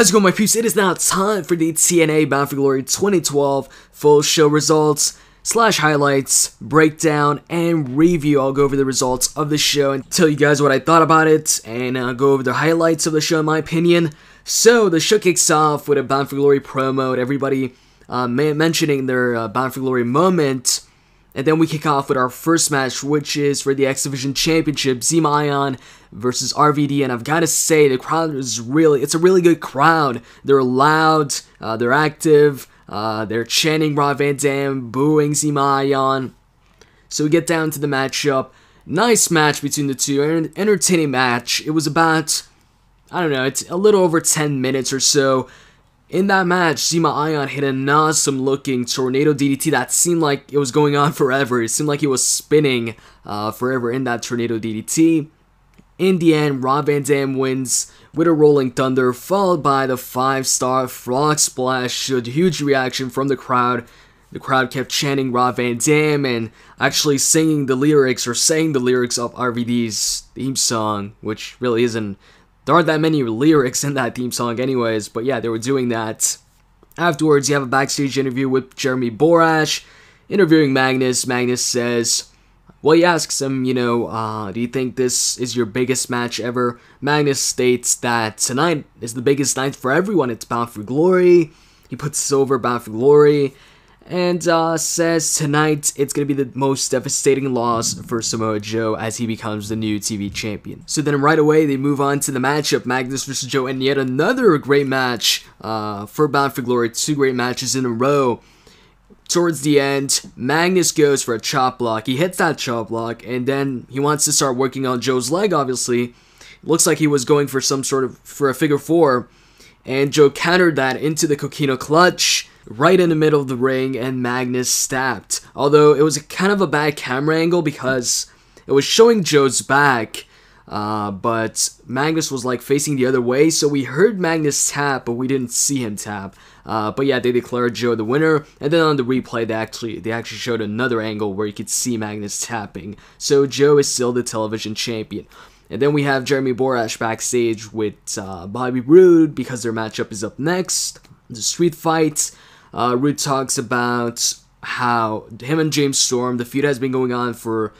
How's it going, my peeps? It is now time for the TNA Bound for Glory 2012 full show results / highlights, breakdown, and review. I'll go over the results of the show and tell you guys what I thought about it, and go over the highlights of the show in my opinion. So the show kicks off with a Bound for Glory promo, everybody mentioning their Bound for Glory moment. And then we kick off with our first match, which is for the X Division Championship, Zema Ion versus RVD. And I've got to say, the crowd is it's a really good crowd. They're loud, they're active, they're chanting Rob Van Dam, booing Zema Ion. So we get down to the matchup. Nice match between the two, an entertaining match. It was about, I don't know, it's a little over 10 minutes or so. In that match, Zema Ion hit an awesome looking tornado DDT that seemed like it was going on forever. It seemed like he was spinning forever in that tornado DDT. In the end, Rob Van Dam wins with a Rolling Thunder, followed by the 5-star Frog Splash. A huge reaction from the crowd. The crowd kept chanting Rob Van Dam and actually singing the lyrics, or saying the lyrics of RVD's theme song, which really isn't. There aren't that many lyrics in that theme song anyways, but yeah, they were doing that. Afterwards, you have a backstage interview with Jeremy Borash, interviewing Magnus. Magnus says, well, he asks him, do you think this is your biggest match ever? Magnus states that tonight is the biggest night for everyone. It's Bound for Glory. He puts this over Bound for Glory. And says tonight it's going to be the most devastating loss for Samoa Joe as he becomes the new TV champion. So then right away they move on to the matchup, Magnus versus Joe, and yet another great match for Bound for Glory. 2 great matches in a row. Towards the end, Magnus goes for a chop block. He hits that chop block, and then he wants to start working on Joe's leg, obviously. Looks like he was going for for a figure 4, and Joe countered that into the Coquino clutch right in the middle of the ring, and Magnus stabbed. Although it was kind of a bad camera angle because it was showing Joe's back, but Magnus was like facing the other way, so we heard Magnus tap, but we didn't see him tap. But yeah, they declared Joe the winner, and then on the replay they actually showed another angle where you could see Magnus tapping. So Joe is still the television champion. And then we have Jeremy Borash backstage with Bobby Roode because their matchup is up next. The street fight. Roode talks about how him and James Storm, the feud has been going on for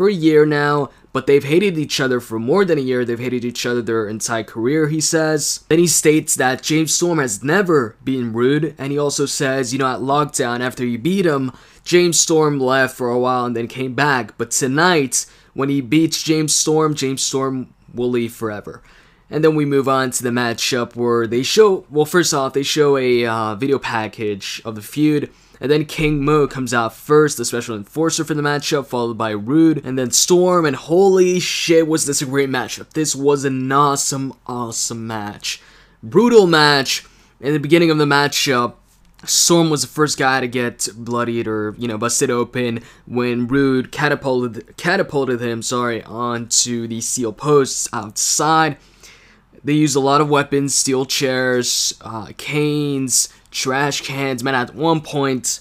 a year now, but they've hated each other for more than a year. They've hated each other their entire career, he says. Then he states that James Storm has never beaten Roode, and he also says, at Lockdown, after he beat him, James Storm left for a while and then came back, but tonight, when he beats James Storm will leave forever. And then we move on to the matchup where they show, well, first off, they show a video package of the feud. And then King Mo comes out first, the special enforcer for the matchup, followed by Roode, and then Storm. And holy shit, was this a great matchup. This was an awesome, awesome match. Brutal match. In the beginning of the matchup, Storm was the first guy to get bloodied or, busted open when Roode catapulted him, onto the steel posts outside. They used a lot of weapons, steel chairs, canes, trash cans. Man, at one point,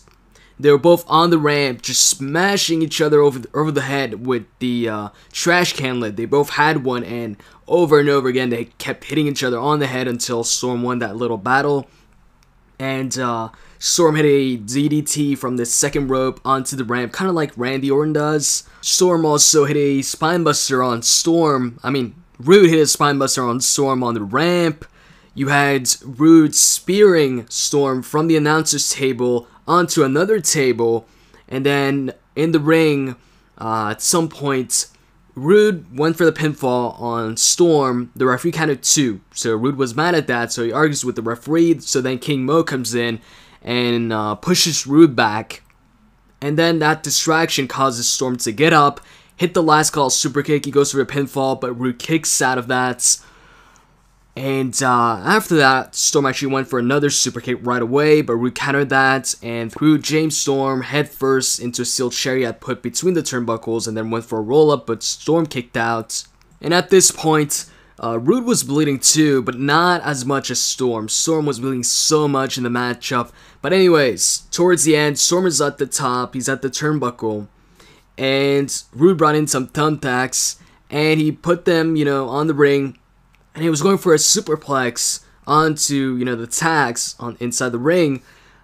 they were both on the ramp, just smashing each other over the head with the trash can lid. They both had one, and over again, they kept hitting each other on the head until Storm won that little battle. And Storm hit a DDT from the second rope onto the ramp, kind of like Randy Orton does. Storm also hit a spinebuster on Storm. Roode hit a spinebuster on Storm on the ramp. You had Roode spearing Storm from the announcer's table onto another table. And then in the ring, at some point, Roode went for the pinfall on Storm. The referee counted 2. So Roode was mad at that, so he argues with the referee. So then King Mo comes in and pushes Roode back. And then that distraction causes Storm to get up, hit the last call super kick. He goes for a pinfall, but Roode kicks out of that. And after that, Storm actually went for another super kick right away, but Roode countered that and threw James Storm head first into a steel chair he had put between the turnbuckles, and then went for a roll-up, but Storm kicked out. And at this point, Roode was bleeding too, but not as much as Storm. Storm was bleeding so much in the matchup. But anyways, towards the end, Storm is at the top. He's at the turnbuckle. And Roode brought in some thumbtacks, and he put them, on the ring, and he was going for a superplex onto, the tags inside the ring,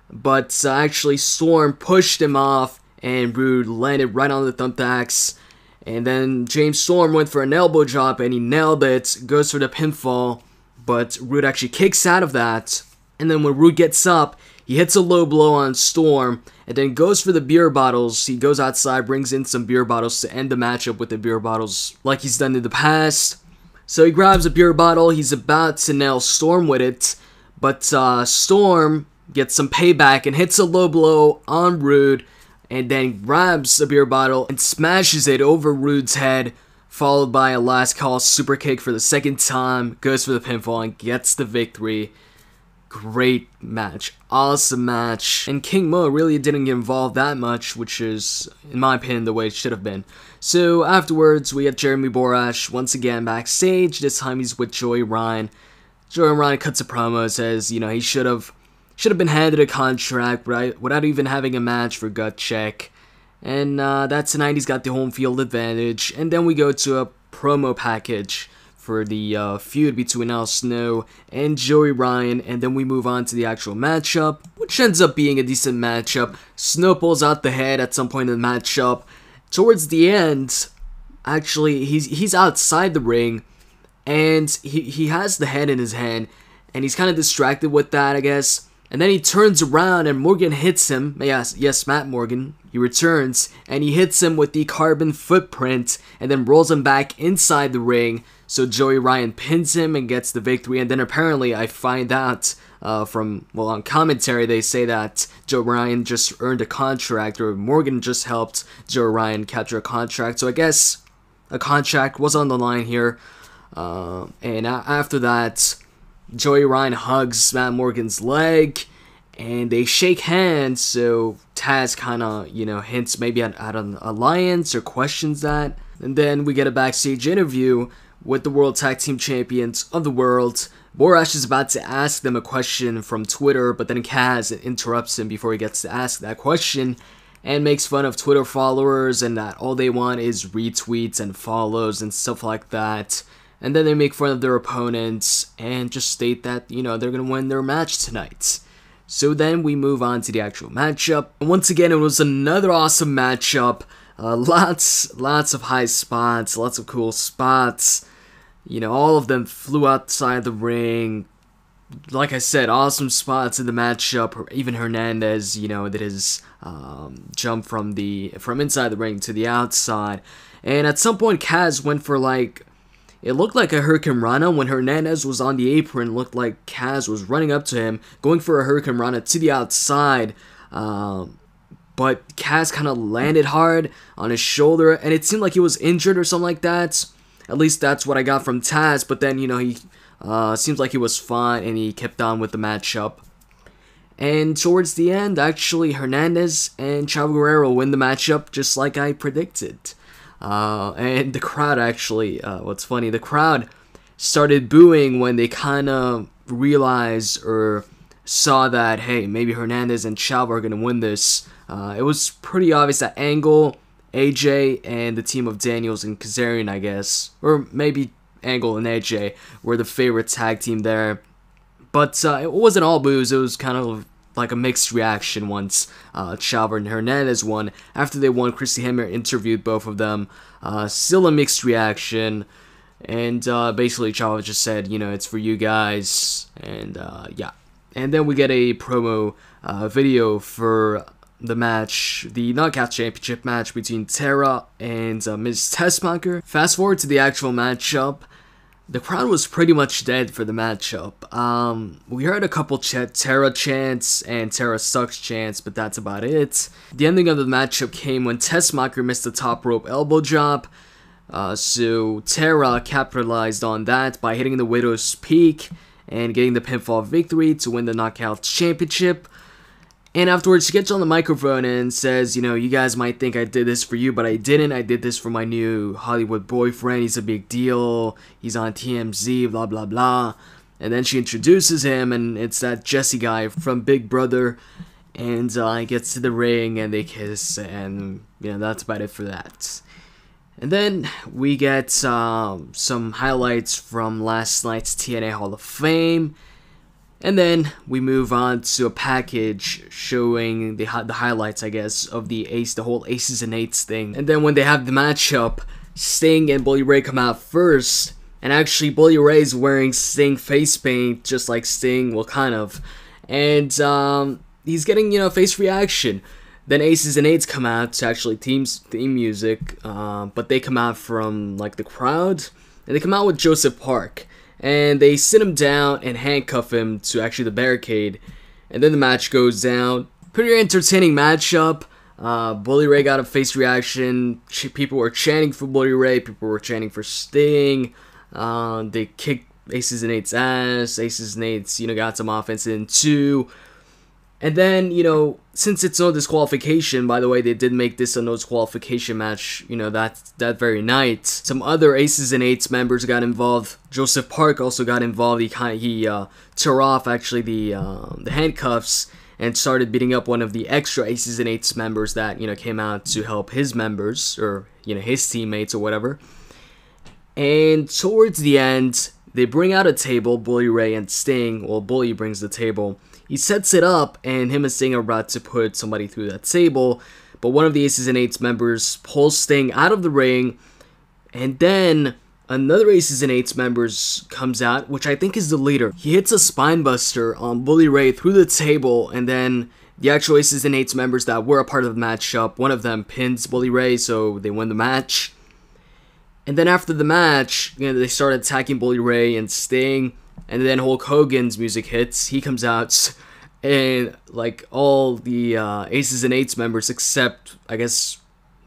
but actually Storm pushed him off, and Roode landed right on the thumbtacks. And then James Storm went for an elbow drop, and he nailed it, goes for the pinfall, but Roode actually kicks out of that. And then when Roode gets up, he hits a low blow on Storm, and then goes for the beer bottles. He goes outside, brings in some beer bottles to end the matchup with the beer bottles like he's done in the past. So he grabs a beer bottle, he's about to nail Storm with it, but Storm gets some payback and hits a low blow on Roode, and then grabs a beer bottle and smashes it over Roode's head, followed by a last call super kick for the second time, goes for the pinfall and gets the victory. Great match, awesome match, and King Mo really didn't get involved that much, which is, in my opinion, the way it should have been. So afterwards, we had Jeremy Borash once again backstage. This time he's with Joey Ryan. Joey Ryan cuts a promo, says, he should have been handed a contract, right, without even having a match for gut check. And that tonight he's got the home field advantage. And then we go to a promo package for the feud between Al Snow and Joey Ryan, and then we move on to the actual matchup, which ends up being a decent matchup. Snow pulls out the head at some point in the matchup. Towards the end, actually, he's outside the ring, and he has the head in his hand, and he's kind of distracted with that, I guess. And then he turns around and Morgan hits him. Yes, Matt Morgan. He returns and he hits him with the carbon footprint and then rolls him back inside the ring. So Joey Ryan pins him and gets the victory. And then apparently I find out on commentary they say that Joey Ryan just earned a contract, or Morgan just helped Joey Ryan capture a contract. So I guess a contract was on the line here. And after that, Joey Ryan hugs Matt Morgan's leg, and they shake hands, so Taz kind of, hints maybe at an alliance or questions that. And then we get a backstage interview with the World Tag Team Champions of the world. Borash is about to ask them a question from Twitter, but then Kaz interrupts him before he gets to ask that question, and makes fun of Twitter followers, and that all they want is retweets and follows and stuff like that. And then they make fun of their opponents and just state that, they're going to win their match tonight. So then we move on to the actual matchup. And once again, it was another awesome matchup. Lots of high spots, lots of cool spots. All of them flew outside the ring. Like I said, awesome spots in the matchup. Even Hernandez, did his jump from inside the ring to the outside. And at some point, Kaz went for it looked like a Hurricane Rana. When Hernandez was on the apron, looked like Kaz was running up to him, going for a Hurricane Rana to the outside. But Kaz kind of landed hard on his shoulder, and it seemed like he was injured or something like that. At least that's what I got from Taz. But then, he seems like he was fine, and he kept on with the matchup. And towards the end, actually, Hernandez and Chavo Guerrero win the matchup, just like I predicted. And the crowd actually, what's funny, the crowd started booing when they kind of realized or saw that, hey, maybe Hernandez and Chavo are going to win this. It was pretty obvious that Angle, AJ, and the team of Daniels and Kazarian, I guess, or maybe Angle and AJ were the favorite tag team there. But it wasn't all boos, it was kind of like a mixed reaction once Chavo and Hernandez won. After they won, Christy Hemmer interviewed both of them. Still a mixed reaction. And basically Chavo just said, it's for you guys. And yeah. And then we get a promo video for the match, the Knockout Championship match between Tara and Ms. Tessmacher. Fast forward to the actual matchup. The crowd was pretty much dead for the matchup. We heard a couple Tara chants and Tara sucks chants, but that's about it. The ending of the matchup came when Tessmacher missed the top rope elbow drop. So Tara capitalized on that by hitting the Widow's Peak and getting the pinfall victory to win the Knockout Championship. And afterwards, she gets on the microphone and says, you guys might think I did this for you, but I didn't. I did this for my new Hollywood boyfriend. He's a big deal. He's on TMZ, blah, blah, blah. And then she introduces him, and it's that Jesse guy from Big Brother. And he gets to the ring, and they kiss, and, that's about it for that. And then we get some highlights from last night's TNA Hall of Fame. And then we move on to a package showing the highlights, I guess, of the whole Aces and Eights thing. And then when they have the matchup, Sting and Bully Ray come out first. And actually, Bully Ray is wearing Sting face paint, just like Sting, well, kind of. And he's getting, face reaction. Then Aces and Eights come out to actually theme music, but they come out from, like, the crowd. And they come out with Joseph Park. And they sit him down and handcuff him to actually the barricade. And then the match goes down. Pretty entertaining matchup. Bully Ray got a face reaction. People were chanting for Bully Ray. People were chanting for Sting. They kicked Aces and Eights' ass. Aces and Eights, got some offense in too. And then, since it's no disqualification, by the way, they did make this a no disqualification match, that very night. Some other Aces and Eights members got involved. Joseph Park also got involved. He tore off, actually, the handcuffs and started beating up one of the extra Aces and Eights members that, came out to help his members, or, his teammates or whatever. And towards the end, they bring out a table, Bully Ray and Sting. Well, Bully brings the table. He sets it up, and him and Sting are about to put somebody through that table. But one of the Aces and Eights members pulls Sting out of the ring. And then another Aces and Eights members comes out, which I think is the leader. He hits a spinebuster on Bully Ray through the table. And then the actual Aces and Eights members that were a part of the matchup, one of them pins Bully Ray, so they win the match. And then after the match, they start attacking Bully Ray and Sting. And then Hulk Hogan's music hits. He comes out, and like all the Aces and Eights members except, I guess,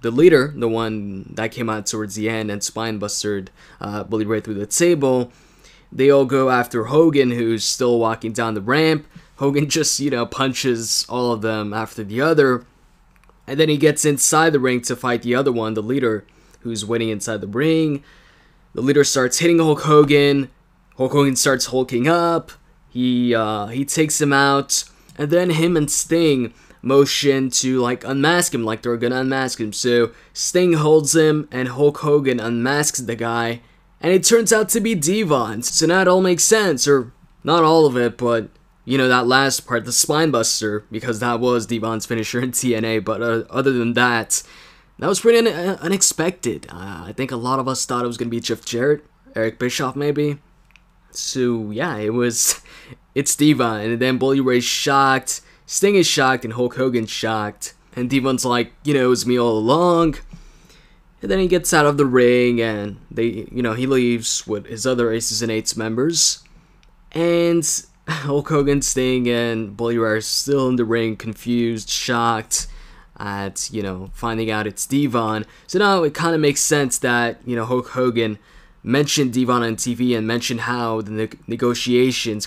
the leader, the one that came out towards the end and spinebustered Bully Ray through the table, they all go after Hogan, who's still walking down the ramp. Hogan just, punches all of them after the other. And then he gets inside the ring to fight the other one, the leader, who's waiting inside the ring. The leader starts hitting Hulk Hogan. Hulk Hogan starts hulking up. He takes him out, and then him and Sting motion to unmask him, like they're gonna unmask him. So Sting holds him, and Hulk Hogan unmasks the guy, and it turns out to be Devon. So now it all makes sense, or not all of it, but that last part, the spinebuster, because that was Devon's finisher in TNA. But other than that, that was pretty unexpected. I think a lot of us thought it was gonna be Jeff Jarrett, Eric Bischoff, maybe. So, yeah, it's Devon, and then Bully Ray's shocked, Sting is shocked, and Hulk Hogan's shocked, and Devon's like, it was me all along, and then he gets out of the ring, and he leaves with his other Aces and Eights members, and Hulk Hogan, Sting, and Bully Ray are still in the ring, confused, shocked at, finding out it's Devon. So now it kind of makes sense that, Hulk Hogan mentioned Devon on TV and mentioned how the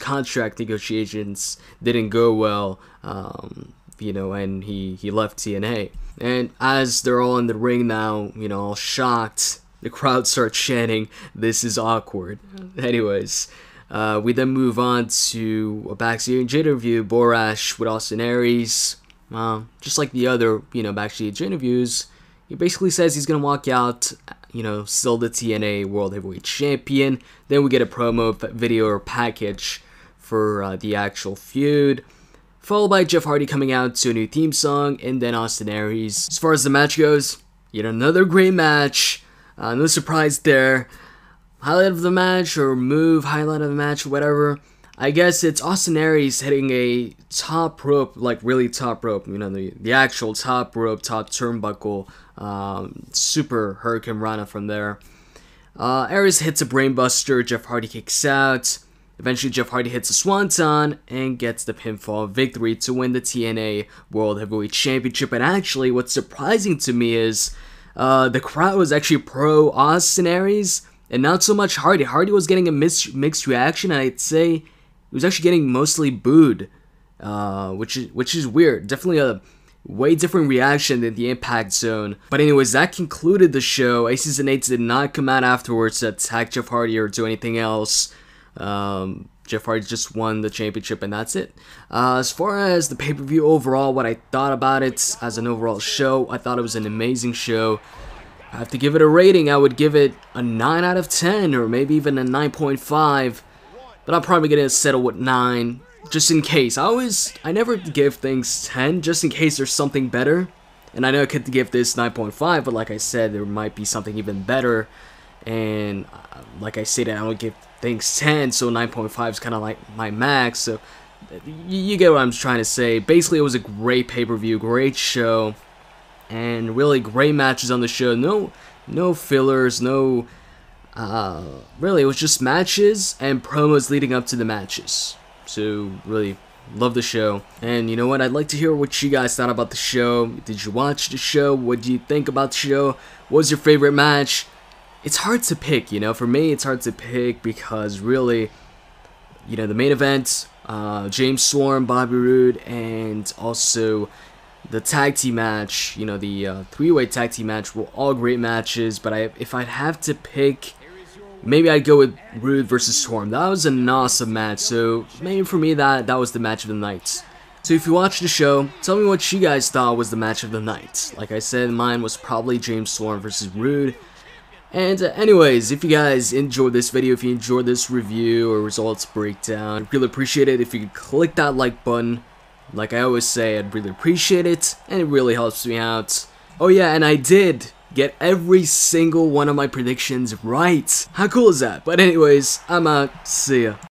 contract negotiations didn't go well, and he left TNA. And as they're all in the ring now, all shocked, the crowd starts chanting, "This is awkward." Anyways, we then move on to a backstage interview, Borash with Austin Aries. Just like the other, backstage interviews, he basically says he's going to walk out, still the TNA World Heavyweight Champion. Then we get a promo video or package for the actual feud, followed by Jeff Hardy coming out to a new theme song, and then Austin Aries. As far as the match goes, yet another great match. No surprise there. Highlight of the match, or highlight of the match, whatever. I guess it's Austin Aries hitting a top rope, like really top rope, the actual top rope, top turnbuckle, super Hurricane Rana from there. Aries hits a brainbuster, Jeff Hardy kicks out. Eventually Jeff Hardy hits a swanton and gets the pinfall victory to win the TNA World Heavyweight Championship. And actually, what's surprising to me is the crowd was actually pro Austin Aries and not so much Hardy. Hardy was getting a mixed reaction, and I'd say he was actually getting mostly booed, which is weird. Definitely a way different reaction than the Impact Zone. But anyways, that concluded the show. Aces and Eights did not come out afterwards to attack Jeff Hardy or do anything else. Jeff Hardy just won the championship, and that's it. As far as the pay-per-view overall, what I thought about it as an overall show, I thought it was an amazing show. I have to give it a rating. I would give it a 9 out of 10, or maybe even a 9.5. But I'm probably going to settle with 9. just in case. I never give things 10, just in case there's something better. And I know I could give this 9.5, but like I said, there might be something even better. And like I said, I don't give things 10, so 9.5 is kind of like my max. So you get what I'm trying to say. Basically, it was a great pay-per-view, great show, and really great matches on the show. No fillers, no. Really, it was just matches and promos leading up to the matches. So really love the show. And you know what? I'd like to hear what you guys thought about the show. Did you watch the show? What do you think about the show? What was your favorite match? It's hard to pick, you know. For me, it's hard to pick because really, you know, the main event, James Storm, Bobby Roode, and also the tag team match, you know, the three-way tag team match were all great matches. But if I'd have to pick, maybe I'd go with Roode versus Storm. That was an awesome match. So maybe for me, that was the match of the night. So if you watched the show, tell me what you guys thought was the match of the night. Like I said, mine was probably James Storm versus Roode. And anyways, if you guys enjoyed this video, if you enjoyed this review or results breakdown, I'd really appreciate it if you could click that like button. Like I always say, I'd really appreciate it, and it really helps me out. Oh yeah, and I did get every single one of my predictions right. How cool is that? But anyways, I'm out. See ya.